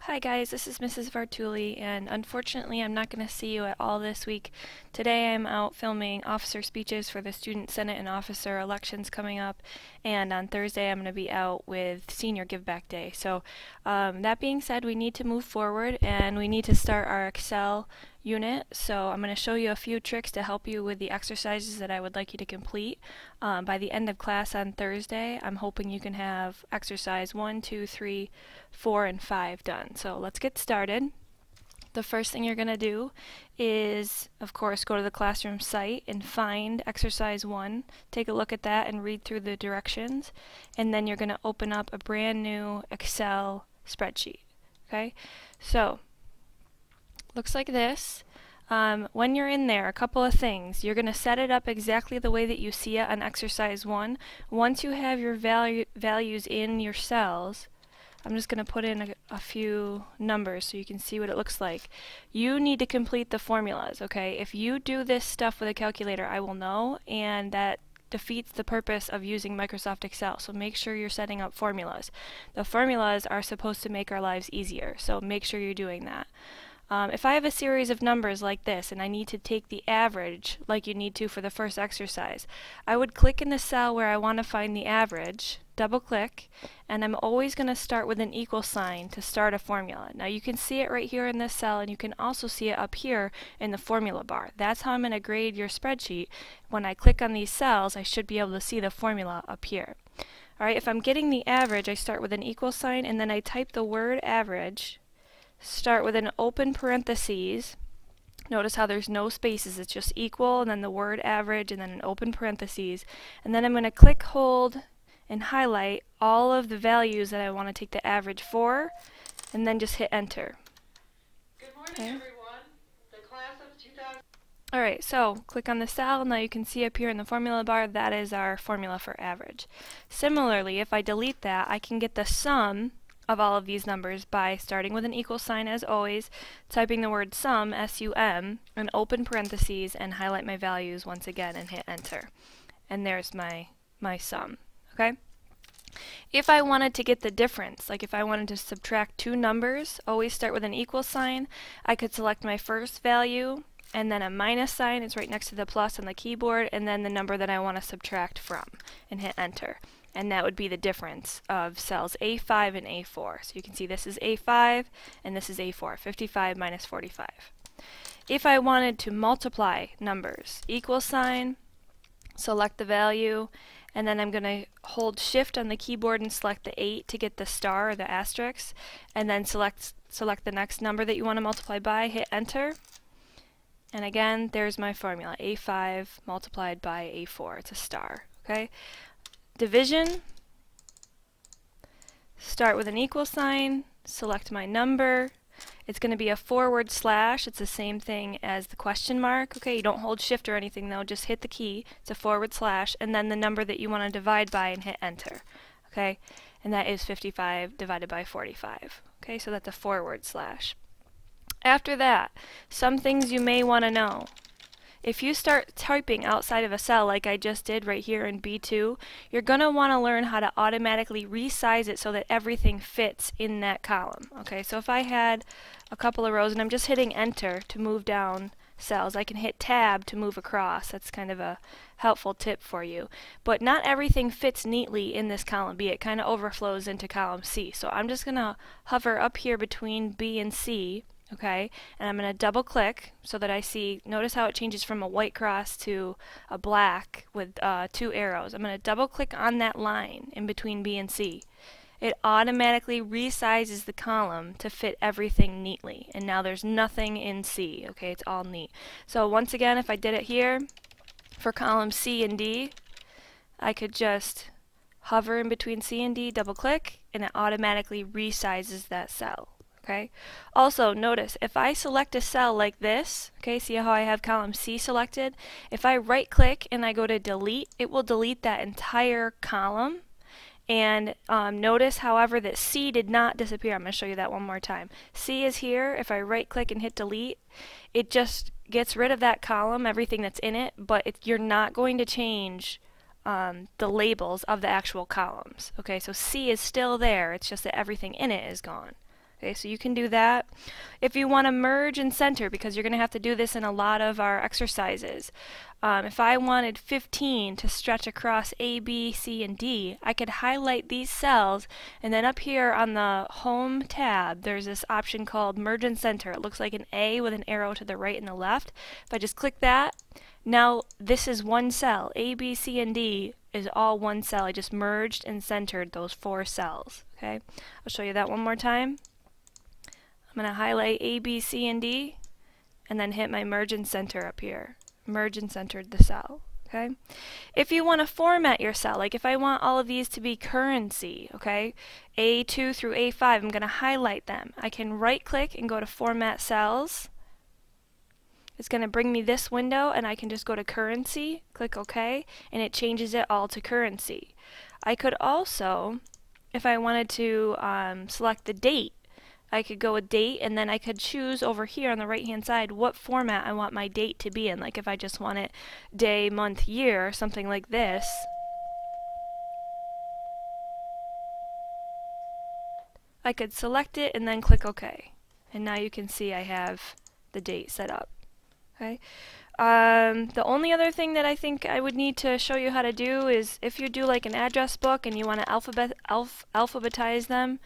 Hi guys, this is Mrs. Vartuli, and unfortunately I'm not going to see you at all this week. Today I'm out filming officer speeches for the Student Senate and officer elections coming up, and on Thursday I'm going to be out with Senior Give Back Day. So that being said, we need to move forward and we need to start our Excel unit. So I'm going to show you a few tricks to help you with the exercises that I would like you to complete. By the end of class on Thursday, I'm hoping you can have exercise 1, 2, 3, 4, and 5 done. So let's get started. The first thing you're going to do is, of course, go to the classroom site and find exercise 1. Take a look at that and read through the directions. And then you're going to open up a brand new Excel spreadsheet. Okay? So, looks like this. When you're in there, a couple of things. You're going to set it up exactly the way that you see it on exercise 1. Once you have your values in your cells, I'm just going to put in a few numbers so you can see what it looks like. You need to complete the formulas, okay? If you do this stuff with a calculator, I will know, and that defeats the purpose of using Microsoft Excel. So make sure you're setting up formulas. The formulas are supposed to make our lives easier, so make sure you're doing that. If I have a series of numbers like this and I need to take the average like you need to for the first exercise, I would click in the cell where I want to find the average, double click, and I'm always going to start with an equal sign to start a formula. Now you can see it right here in this cell, and you can also see it up here in the formula bar. That's how I'm going to grade your spreadsheet. When I click on these cells, I should be able to see the formula up here. Alright, if I'm getting the average, I start with an equal sign and then I type the word average. Start with an open parentheses. Notice how there's no spaces, it's just equal and then the word average and then an open parentheses. And then I'm going to click, hold, and highlight all of the values that I want to take the average for, and then just hit enter. Good morning, everyone. The class of 2000. Alright, so click on the cell. Now you can see up here in the formula bar, that is our formula for average. Similarly, if I delete that, I can get the sum of all of these numbers by starting with an equal sign as always, typing the word sum, S-U-M, and open parentheses, and highlight my values once again and hit enter. And there's my sum. Okay? If I wanted to get the difference, like if I wanted to subtract two numbers, always start with an equal sign. I could select my first value and then a minus sign, it's right next to the plus on the keyboard, and then the number that I want to subtract from, and hit enter. And that would be the difference of cells A5 and A4. So you can see this is A5 and this is A4, 55 minus 45. If I wanted to multiply numbers, equal sign, select the value, and then I'm going to hold shift on the keyboard and select the 8 to get the star or the asterisk, and then select the next number that you want to multiply by, hit enter. And again, there's my formula, A5 multiplied by A4. It's a star. Okay? Division, start with an equal sign, select my number. It's going to be a forward slash. It's the same thing as the question mark. Okay, you don't hold shift or anything though, just hit the key. It's a forward slash, and then the number that you want to divide by and hit enter. Okay, and that is 55 divided by 45. Okay, so that's a forward slash. After that, some things you may want to know. If you start typing outside of a cell like I just did right here in B2, you're going to want to learn how to automatically resize it so that everything fits in that column. Okay, so if I had a couple of rows and I'm just hitting enter to move down cells, I can hit tab to move across. That's kind of a helpful tip for you. But not everything fits neatly in this column B. It kind of overflows into column C. So I'm just going to hover up here between B and C. Okay, and I'm going to double click so that I see, notice how it changes from a white cross to a black with two arrows. I'm going to double click on that line in between B and C. It automatically resizes the column to fit everything neatly, and now there's nothing in C. Okay, it's all neat. So once again, if I did it here for column C and D, I could just hover in between C and D, double click, and it automatically resizes that cell. Okay. Also, notice if I select a cell like this, okay, see how I have column C selected? If I right click and I go to delete, it will delete that entire column. And notice, however, that C did not disappear. I'm going to show you that one more time. C is here. If I right click and hit delete, it just gets rid of that column, everything that's in it, but you're not going to change the labels of the actual columns. Okay, so C is still there. It's just that everything in it is gone. Okay, so you can do that. If you want to merge and center, because you're going to have to do this in a lot of our exercises, if I wanted 15 to stretch across A, B, C, and D, I could highlight these cells, and then up here on the Home tab, there's this option called Merge and Center. It looks like an A with an arrow to the right and the left. If I just click that, now this is one cell. A, B, C, and D is all one cell. I just merged and centered those 4 cells. Okay, I'll show you that one more time. I'm going to highlight A, B, C, and D, and then hit my merge and center up here. Merge and centered the cell. Okay. If you want to format your cell, like if I want all of these to be currency, okay, A2 through A5, I'm going to highlight them. I can right click and go to Format Cells. It's going to bring me this window, and I can just go to currency, click OK, and it changes it all to currency. I could also, if I wanted to select the date, I could go with date, and then I could choose over here on the right hand side what format I want my date to be in. Like if I just want it day, month, year, something like this. I could select it and then click OK. And now you can see I have the date set up. Okay. The only other thing that I think I would need to show you how to do is if you do like an address book and you want to alphabetize them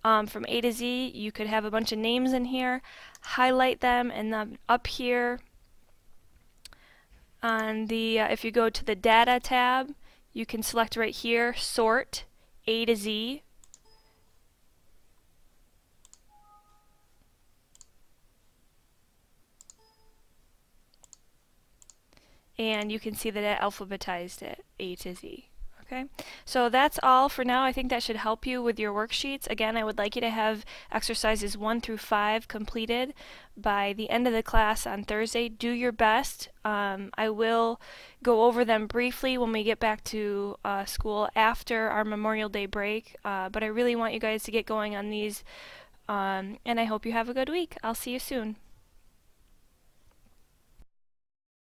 from A to Z, you could have a bunch of names in here, highlight them, and then up here on the, if you go to the Data tab, you can select right here, Sort A to Z. And you can see that it alphabetized it A to Z. Okay, so that's all for now. I think that should help you with your worksheets. Again, I would like you to have exercises 1 through 5 completed by the end of the class on Thursday. Do your best. I will go over them briefly when we get back to school after our Memorial Day break, but I really want you guys to get going on these, and I hope you have a good week. I'll see you soon.